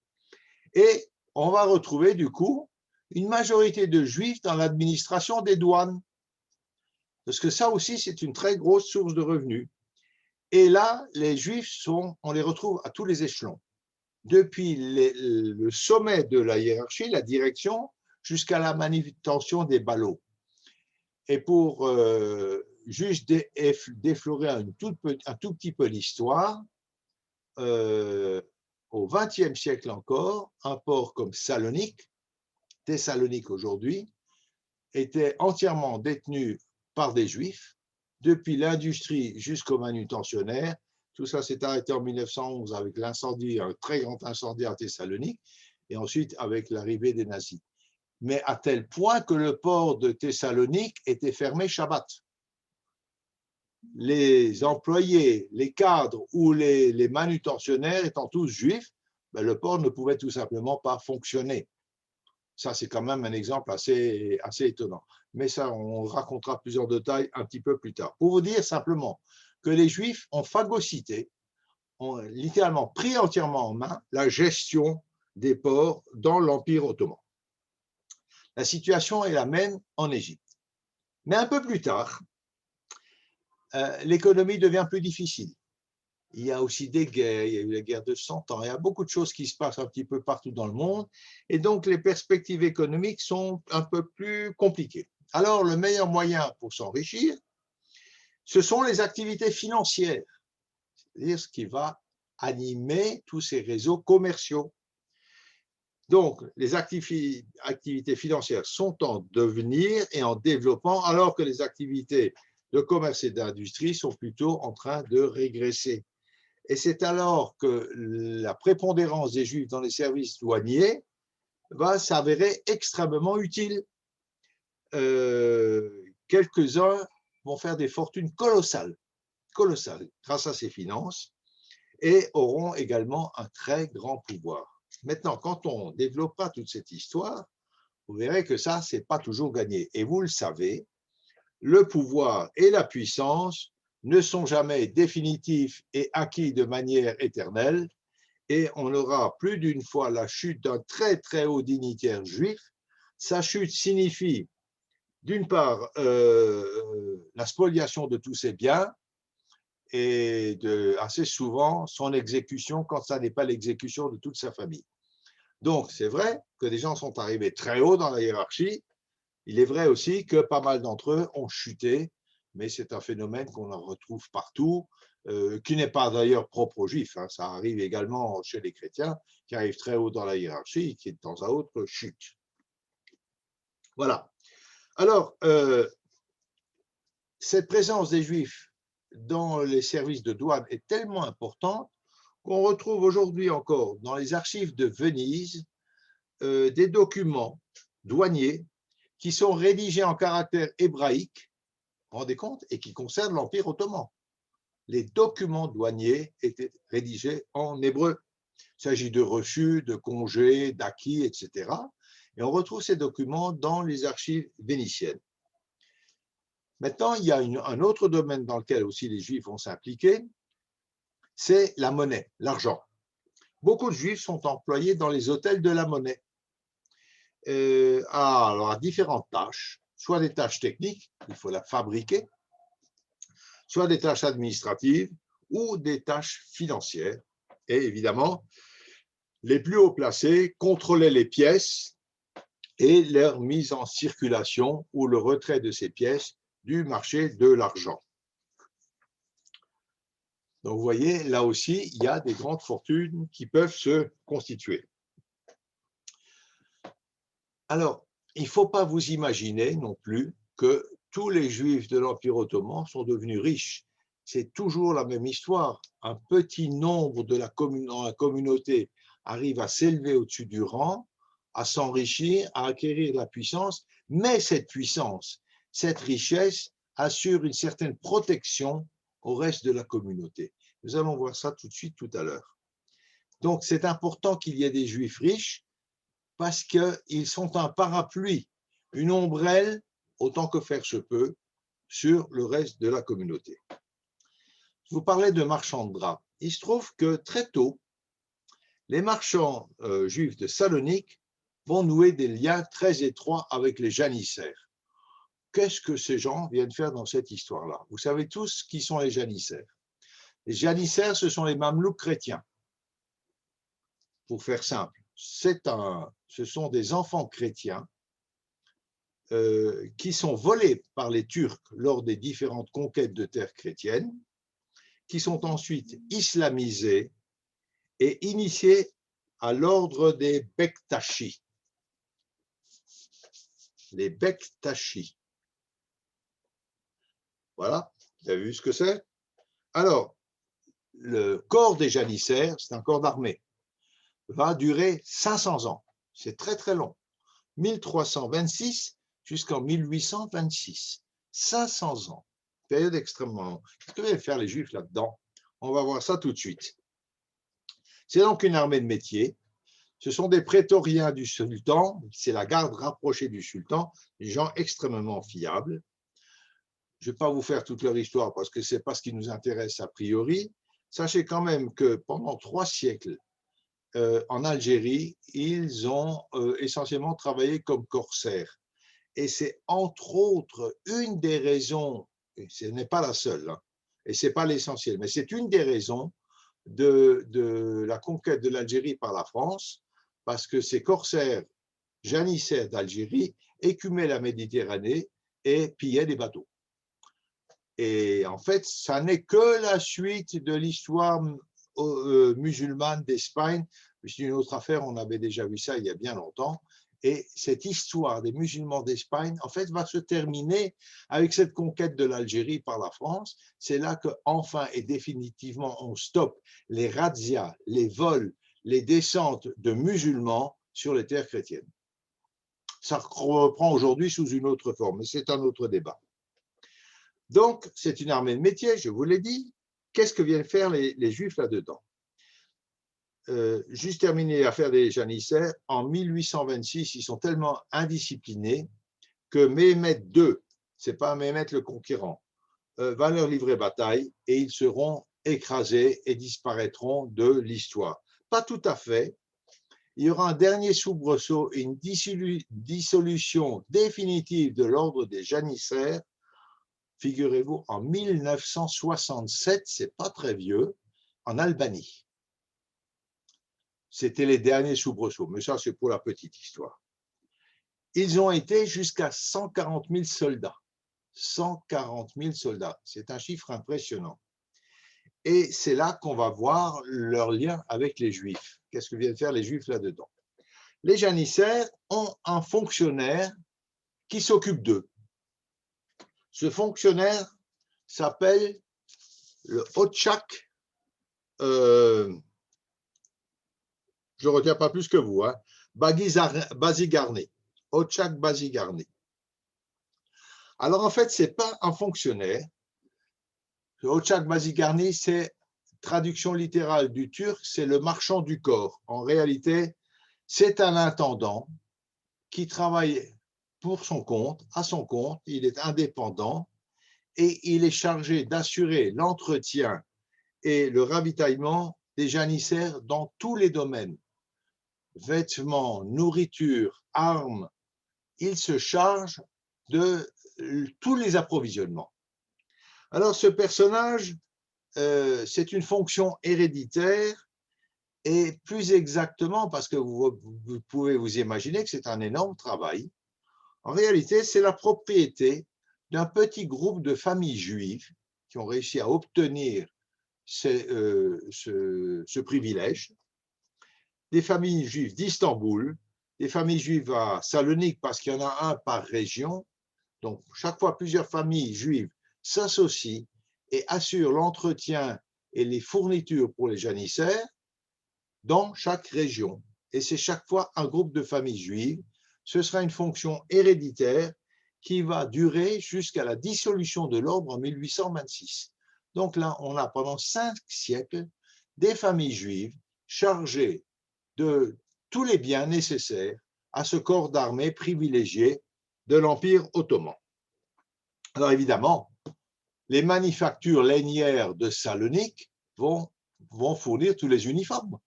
Et on va retrouver du coup une majorité de Juifs dans l'administration des douanes, parce que ça aussi, c'est une très grosse source de revenus. Et là, les Juifs, on les retrouve à tous les échelons, depuis le sommet de la hiérarchie, la direction, jusqu'à la manutention des ballots. Et pour juste déflorer un tout petit peu l'histoire, au XXe siècle encore, un port comme Salonique, Thessalonique aujourd'hui, était entièrement détenu par des Juifs, depuis l'industrie jusqu'aux manutentionnaires. Tout ça s'est arrêté en 1911 avec l'incendie, un très grand incendie à Thessalonique. et ensuite avec l'arrivée des nazis. Mais à tel point que le port de Thessalonique était fermé Shabbat. Les employés, les cadres ou les manutentionnaires étant tous juifs, ben le port ne pouvait tout simplement pas fonctionner. Ça, c'est quand même un exemple assez étonnant. Mais ça, on racontera plusieurs détails un petit peu plus tard. Pour vous dire simplement que les Juifs ont phagocyté, ont littéralement pris entièrement en main la gestion des ports dans l'Empire ottoman. La situation est la même en Égypte. Mais un peu plus tard, l'économie devient plus difficile. Il y a aussi des guerres, il y a eu la guerre de 100 ans, il y a beaucoup de choses qui se passent un petit peu partout dans le monde, et donc les perspectives économiques sont un peu plus compliquées. Alors, le meilleur moyen pour s'enrichir, ce sont les activités financières, c'est-à-dire ce qui va animer tous ces réseaux commerciaux. Donc, les activités financières sont en devenir et en développement, alors que les activités de commerce et d'industrie sont plutôt en train de régresser. Et c'est alors que la prépondérance des Juifs dans les services douaniers va s'avérer extrêmement utile. Quelques-uns vont faire des fortunes colossales grâce à ces finances et auront également un très grand pouvoir. Maintenant, quand on développera toute cette histoire, vous verrez que ça, c'est pas toujours gagné. Et vous le savez, le pouvoir et la puissance ne sont jamais définitifs et acquis de manière éternelle, et on aura plus d'une fois la chute d'un très très haut dignitaire juif. Sa chute signifie d'une part la spoliation de tous ses biens et assez souvent son exécution quand ça n'est pas l'exécution de toute sa famille. Donc c'est vrai que des gens sont arrivés très haut dans la hiérarchie. Il est vrai aussi que pas mal d'entre eux ont chuté, mais c'est un phénomène qu'on en retrouve partout, qui n'est pas d'ailleurs propre aux Juifs. Hein. Ça arrive également chez les chrétiens, qui arrivent très haut dans la hiérarchie et qui de temps à autre chutent. Voilà. Alors, cette présence des Juifs dans les services de douane est tellement importante qu'on retrouve aujourd'hui encore dans les archives de Venise des documents douaniers qui sont rédigés en caractère hébraïque, vous vous rendez compte, et qui concernent l'Empire ottoman. Les documents douaniers étaient rédigés en hébreu. Il s'agit de reçus, de congés, d'acquis, etc. Et on retrouve ces documents dans les archives vénitiennes. Maintenant, il y a un autre domaine dans lequel aussi les Juifs vont s'impliquer, c'est la monnaie, l'argent. Beaucoup de Juifs sont employés dans les hôtels de la monnaie. Alors, à différentes tâches, soit des tâches techniques, il faut la fabriquer, soit des tâches administratives ou des tâches financières. Et évidemment, les plus haut placés contrôlaient les pièces et leur mise en circulation ou le retrait de ces pièces du marché de l'argent. Donc, vous voyez, là aussi, il y a des grandes fortunes qui peuvent se constituer. Alors, il ne faut pas vous imaginer non plus que tous les Juifs de l'Empire ottoman sont devenus riches. C'est toujours la même histoire. Un petit nombre de la communauté arrive à s'élever au-dessus du rang, à s'enrichir, à acquérir de la puissance, mais cette puissance, cette richesse assure une certaine protection au reste de la communauté. Nous allons voir ça tout de suite tout à l'heure. Donc, c'est important qu'il y ait des Juifs riches parce qu'ils sont un parapluie, une ombrelle, autant que faire se peut, sur le reste de la communauté. Je vous parlais de marchands de draps. Il se trouve que très tôt, les marchands juifs de Salonique vont nouer des liens très étroits avec les janissaires. Qu'est-ce que ces gens viennent faire dans cette histoire-là? Vous savez tous qui sont les janissaires. Les janissaires, ce sont les mamelouks chrétiens. Pour faire simple, ce sont des enfants chrétiens qui sont volés par les Turcs lors des différentes conquêtes de terre chrétiennes, qui sont ensuite islamisés et initiés à l'ordre des Bektashi. Les Bektashi. Voilà, vous avez vu ce que c'est? Alors, le corps des janissaires, c'est un corps d'armée. va durer 500 ans. C'est très très long. 1326 jusqu'en 1826. 500 ans. Période extrêmement longue. Qu'est-ce que veulent faire les Juifs là-dedans? On va voir ça tout de suite. C'est donc une armée de métier. Ce sont des prétoriens du sultan. C'est la garde rapprochée du sultan. Des gens extrêmement fiables. Je ne vais pas vous faire toute leur histoire parce que ce n'est pas ce qui nous intéresse a priori. Sachez quand même que pendant 3 siècles, en Algérie, ils ont essentiellement travaillé comme corsaires. Et c'est entre autres une des raisons, et ce n'est pas la seule, hein, et ce n'est pas l'essentiel, mais c'est une des raisons de la conquête de l'Algérie par la France, parce que ces corsaires janissaires d'Algérie écumaient la Méditerranée et pillaient des bateaux. Et en fait, ça n'est que la suite de l'histoire musulmane d'Espagne. C'est une autre affaire, on avait déjà vu ça il y a bien longtemps. Et cette histoire des musulmans d'Espagne, en fait, va se terminer avec cette conquête de l'Algérie par la France. C'est là qu'enfin et définitivement, on stoppe les razzias, les vols, les descentes de musulmans sur les terres chrétiennes. Ça reprend aujourd'hui sous une autre forme, mais c'est un autre débat. Donc, c'est une armée de métier, je vous l'ai dit. Qu'est-ce que viennent faire les Juifs là-dedans? Juste terminer l'affaire des janissaires, en 1826, ils sont tellement indisciplinés que Mehmet II, ce n'est pas Mehmet le conquérant, va leur livrer bataille et ils seront écrasés et disparaîtront de l'histoire. Pas tout à fait. Il y aura un dernier soubresaut et une dissolution définitive de l'ordre des janissaires. Figurez-vous, en 1967, c'est pas très vieux, en Albanie. C'était les derniers soubresauts, mais ça, c'est pour la petite histoire. Ils ont été jusqu'à 140 000 soldats. 140 000 soldats, c'est un chiffre impressionnant. Et c'est là qu'on va voir leur lien avec les Juifs. Qu'est-ce que viennent faire les Juifs là-dedans? Les janissaires ont un fonctionnaire qui s'occupe d'eux. Ce fonctionnaire s'appelle le Otchak. Je ne retiens pas plus que vous, hein, Bazigarné. Otchak Bazigarné. Alors en fait, ce n'est pas un fonctionnaire. Le Otchak Bazigarné, c'est traduction littérale du turc, c'est le marchand du corps. En réalité, c'est un intendant qui travaille pour son compte, à son compte, il est indépendant et il est chargé d'assurer l'entretien et le ravitaillement des janissaires dans tous les domaines. Vêtements, nourriture, armes, il se charge de tous les approvisionnements. Alors ce personnage, c'est une fonction héréditaire et plus exactement, parce que vous pouvez vous imaginer que c'est un énorme travail, en réalité c'est la propriété d'un petit groupe de familles juives qui ont réussi à obtenir ce privilège, des familles juives d'Istanbul, des familles juives à Salonique, parce qu'il y en a un par région. Donc, chaque fois, plusieurs familles juives s'associent et assurent l'entretien et les fournitures pour les janissaires dans chaque région. Et c'est chaque fois un groupe de familles juives. Ce sera une fonction héréditaire qui va durer jusqu'à la dissolution de l'ordre en 1826. Donc là, on a pendant 5 siècles des familles juives chargées de tous les biens nécessaires à ce corps d'armée privilégié de l'Empire ottoman. Alors évidemment, les manufactures lainières de Salonique vont fournir tous les uniformes.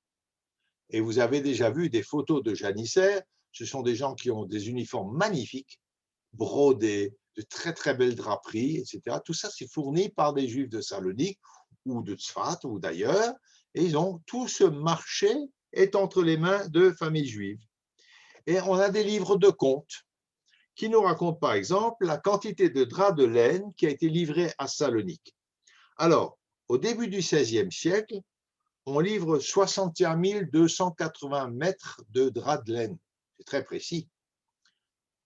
Et vous avez déjà vu des photos de janissaires, ce sont des gens qui ont des uniformes magnifiques, brodés, de très très belles draperies, etc. Tout ça, c'est fourni par des Juifs de Salonique ou de Tzfat ou d'ailleurs, et ils ont tout ce marché est entre les mains de familles juives. Et on a des livres de comptes qui nous racontent par exemple la quantité de draps de laine qui a été livrée à Salonique. Alors, au début du XVIe siècle, on livre 61 280 mètres de draps de laine. C'est très précis.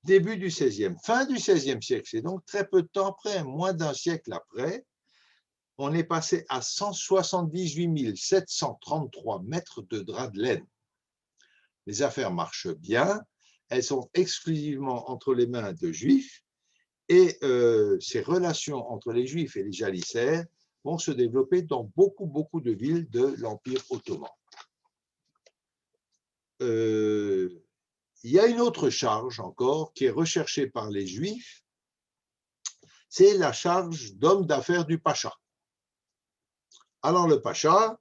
Début du XVIe, fin du XVIe siècle, c'est donc très peu de temps après, moins d'un siècle après, on est passé à 178 733 mètres de draps de laine. les affaires marchent bien, elles sont exclusivement entre les mains de Juifs, et ces relations entre les Juifs et les janissaires vont se développer dans beaucoup de villes de l'Empire ottoman. Il y a une autre charge encore qui est recherchée par les Juifs, c'est la charge d'homme d'affaires du pacha. Alors le pacha,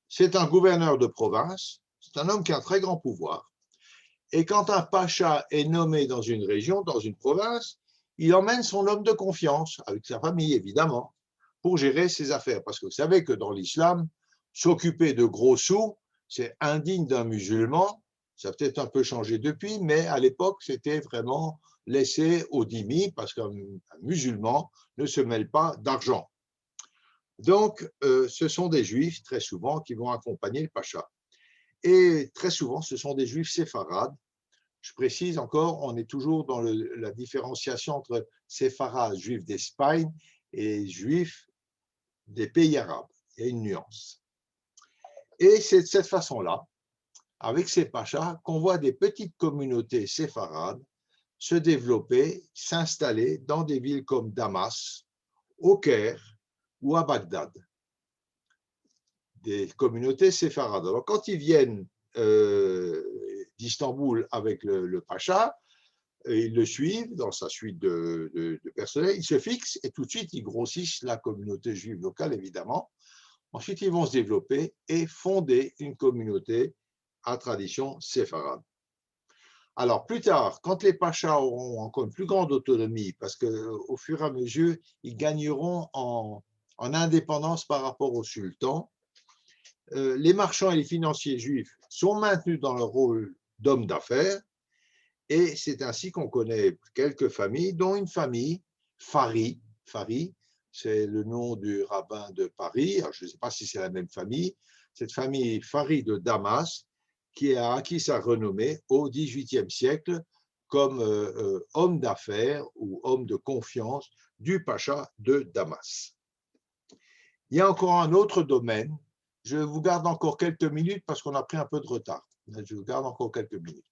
c'est un gouverneur de province, c'est un homme qui a un très grand pouvoir. Et quand un pacha est nommé dans une région, dans une province, il emmène son homme de confiance, avec sa famille évidemment, pour gérer ses affaires. Parce que vous savez que dans l'islam, s'occuper de gros sous, c'est indigne d'un musulman. Ça a peut-être un peu changé depuis, mais à l'époque, c'était vraiment laissé aux dhimmi, parce qu'un musulman ne se mêle pas d'argent. Donc, ce sont des juifs, très souvent, qui vont accompagner le pacha. Et très souvent, ce sont des juifs séfarades. Je précise encore, on est toujours dans la différenciation entre séfarades, juifs d'Espagne, et juifs des pays arabes. Il y a une nuance. Et c'est de cette façon-là, avec ces pachas, qu'on voit des petites communautés séfarades se développer, s'installer dans des villes comme Damas, au Caire ou à Bagdad. Des communautés séfarades. Alors, quand ils viennent d'Istanbul avec le pacha, ils le suivent dans sa suite de personnel, ils se fixent et tout de suite, ils grossissent la communauté juive locale, évidemment. Ensuite, ils vont se développer et fonder une communauté à tradition séfarade. Alors, plus tard, quand les pachas auront encore une plus grande autonomie, parce qu'au fur et à mesure, ils gagneront en indépendance par rapport au sultan, les marchands et les financiers juifs sont maintenus dans leur rôle d'hommes d'affaires, et c'est ainsi qu'on connaît quelques familles, dont une famille, Fari. Fari, c'est le nom du rabbin de Paris. Alors, je ne sais pas si c'est la même famille. Cette famille Fari de Damas, qui a acquis sa renommée au XVIIIe siècle comme homme d'affaires ou homme de confiance du pacha de Damas. Il y a encore un autre domaine. Je vous garde encore quelques minutes parce qu'on a pris un peu de retard. Je vous garde encore quelques minutes.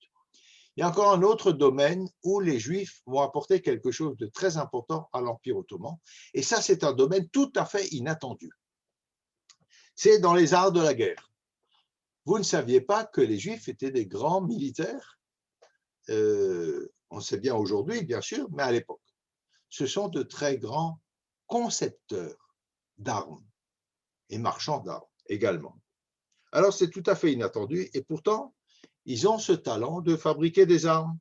Il y a encore un autre domaine où les Juifs vont apporter quelque chose de très important à l'Empire ottoman. Et ça, c'est un domaine tout à fait inattendu. C'est dans les arts de la guerre. Vous ne saviez pas que les Juifs étaient des grands militaires. On sait bien aujourd'hui, bien sûr, mais à l'époque. Ce sont de très grands concepteurs d'armes et marchands d'armes également. Alors, c'est tout à fait inattendu et pourtant, ils ont ce talent de fabriquer des armes.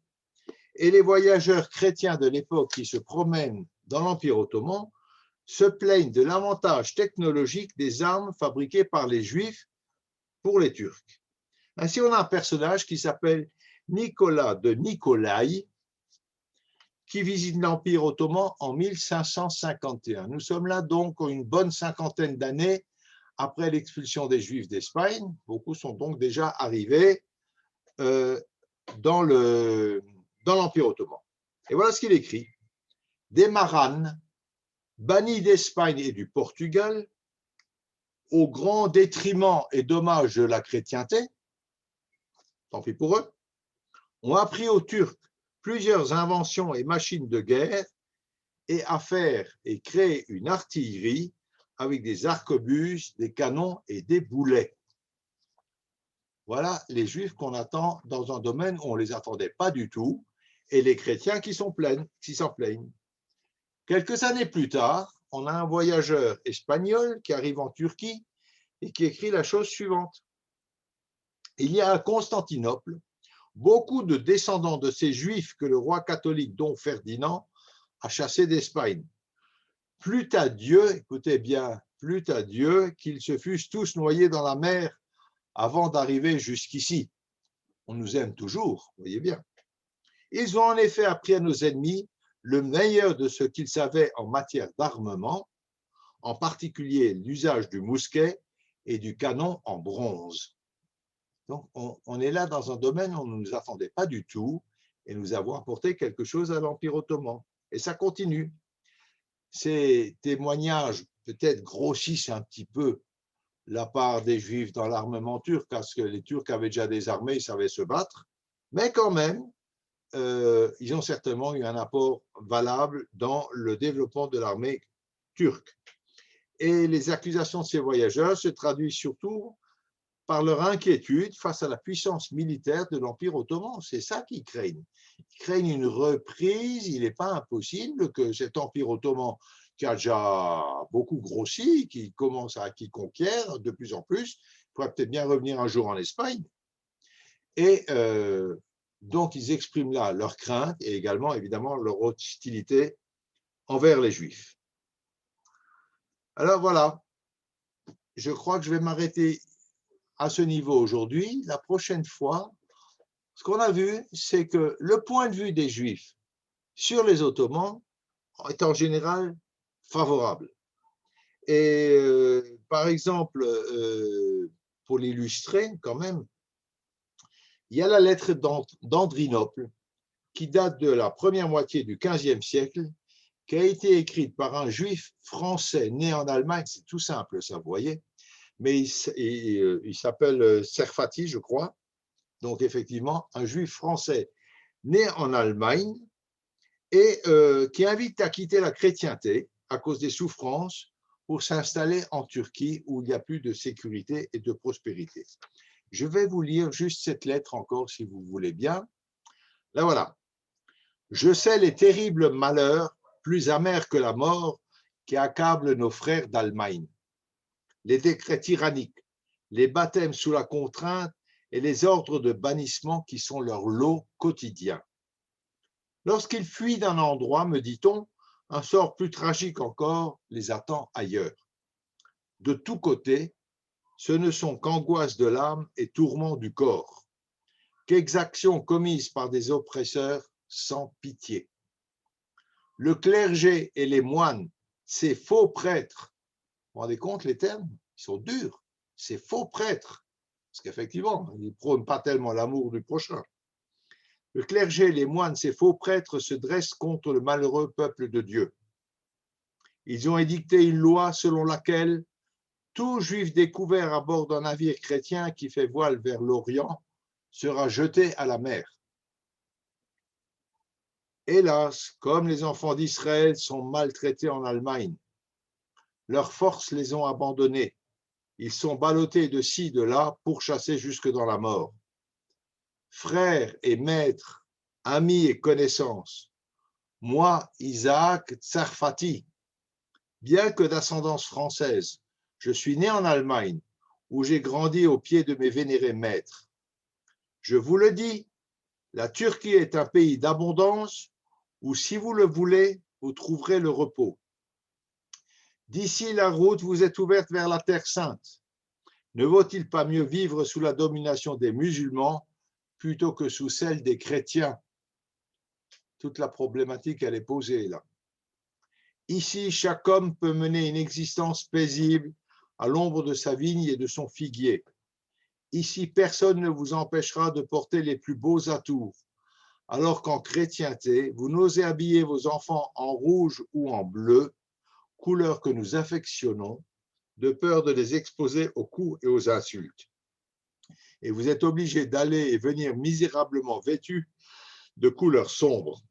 Et les voyageurs chrétiens de l'époque qui se promènent dans l'Empire ottoman se plaignent de l'avantage technologique des armes fabriquées par les Juifs pour les Turcs. Ainsi, on a un personnage qui s'appelle Nicolas de Nicolaï, qui visite l'Empire ottoman en 1551. Nous sommes là donc une bonne cinquantaine d'années après l'expulsion des Juifs d'Espagne. Beaucoup sont donc déjà arrivés dans l'Empire ottoman. Et voilà ce qu'il écrit. Des Maranes, bannis d'Espagne et du Portugal, au grand détriment et dommage de la chrétienté, tant pis pour eux, ont appris aux Turcs plusieurs inventions et machines de guerre et à faire et créer une artillerie avec des arquebuses, des canons et des boulets. Voilà les Juifs qu'on attend dans un domaine où on ne les attendait pas du tout, et les chrétiens qui s'en plaignent. Quelques années plus tard, on a un voyageur espagnol qui arrive en Turquie et qui écrit la chose suivante. Il y a à Constantinople beaucoup de descendants de ces Juifs que le roi catholique Don Ferdinand a chassés d'Espagne. Plût à Dieu, écoutez bien, plût à Dieu qu'ils se fussent tous noyés dans la mer avant d'arriver jusqu'ici. On nous aime toujours, voyez bien. Ils ont en effet appris à nos ennemis le meilleur de ce qu'ils savaient en matière d'armement, en particulier l'usage du mousquet et du canon en bronze. Donc, on est là dans un domaine où on ne nous attendait pas du tout et nous avons apporté quelque chose à l'Empire ottoman. Et ça continue. Ces témoignages peut-être grossissent un petit peu la part des Juifs dans l'armement turc, parce que les Turcs avaient déjà des armées, ils savaient se battre, mais quand même, ils ont certainement eu un apport valable dans le développement de l'armée turque. Et les accusations de ces voyageurs se traduisent surtout par leur inquiétude face à la puissance militaire de l'Empire ottoman. C'est ça qu'ils craignent. Ils craignent une reprise. Il n'est pas impossible que cet Empire ottoman, qui a déjà beaucoup grossi, qui conquiert de plus en plus, pourrait peut-être bien revenir un jour en Espagne. Et donc, ils expriment là leur crainte et également, évidemment, leur hostilité envers les Juifs. Alors voilà, je crois que je vais m'arrêter à ce niveau aujourd'hui. La prochaine fois, ce qu'on a vu, c'est que le point de vue des Juifs sur les Ottomans est en général favorable. Et par exemple, pour l'illustrer quand même, il y a la lettre d'Andrinople qui date de la première moitié du XVe siècle, qui a été écrite par un juif français né en Allemagne. C'est tout simple, ça, vous voyez. Mais il s'appelle Serfati, je crois. Donc, effectivement, un juif français né en Allemagne et qui invite à quitter la chrétienté à cause des souffrances pour s'installer en Turquie où il y a plus de sécurité et de prospérité. Je vais vous lire juste cette lettre encore, si vous voulez bien. Là, voilà. Je sais les terribles malheurs, plus amers que la mort, qui accablent nos frères d'Allemagne. Les décrets tyranniques, les baptêmes sous la contrainte et les ordres de bannissement qui sont leur lot quotidien. Lorsqu'ils fuient d'un endroit, me dit-on, un sort plus tragique encore les attend ailleurs. De tous côtés, ce ne sont qu'angoisses de l'âme et tourments du corps, qu'exactions commises par des oppresseurs sans pitié. Le clergé et les moines, ces faux prêtres, vous vous rendez compte les termes? Ils sont durs, ces faux prêtres, parce qu'effectivement, ils ne prônent pas tellement l'amour du prochain. Le clergé et les moines, ces faux prêtres, se dressent contre le malheureux peuple de Dieu. Ils ont édicté une loi selon laquelle tout juif découvert à bord d'un navire chrétien qui fait voile vers l'Orient sera jeté à la mer. Hélas, comme les enfants d'Israël sont maltraités en Allemagne, leurs forces les ont abandonnés. Ils sont ballottés de ci, de là, pourchassés jusque dans la mort. Frères et maîtres, amis et connaissances, moi, Isaac Tsarfati, bien que d'ascendance française, je suis né en Allemagne, où j'ai grandi aux pieds de mes vénérés maîtres. Je vous le dis, la Turquie est un pays d'abondance où, si vous le voulez, vous trouverez le repos. D'ici, la route vous est ouverte vers la Terre sainte. Ne vaut-il pas mieux vivre sous la domination des musulmans plutôt que sous celle des chrétiens? Toute la problématique, elle est posée là. Ici, chaque homme peut mener une existence paisible à l'ombre de sa vigne et de son figuier. Ici, personne ne vous empêchera de porter les plus beaux atours, alors qu'en chrétienté, vous n'osez habiller vos enfants en rouge ou en bleu, couleurs que nous affectionnons, de peur de les exposer aux coups et aux insultes. Et vous êtes obligés d'aller et venir misérablement vêtus de couleurs sombres.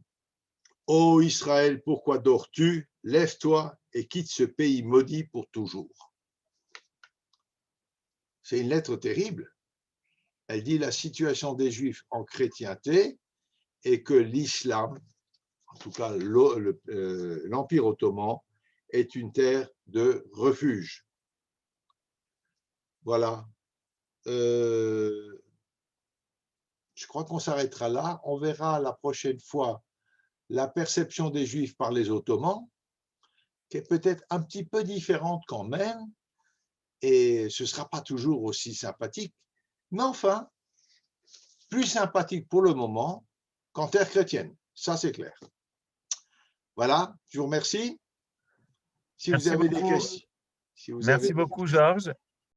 Ô Israël, pourquoi dors-tu? Lève-toi et quitte ce pays maudit pour toujours. C'est une lettre terrible. Elle dit la situation des Juifs en chrétienté et que l'islam, en tout cas l'Empire ottoman, est une terre de refuge. Voilà. Je crois qu'on s'arrêtera là. On verra la prochaine fois la perception des Juifs par les Ottomans, qui est peut-être un petit peu différente quand même, et ce ne sera pas toujours aussi sympathique, mais enfin, plus sympathique pour le moment qu'en terre chrétienne, ça c'est clair. Voilà, je vous remercie. Si vous avez des questions. Merci beaucoup, Georges.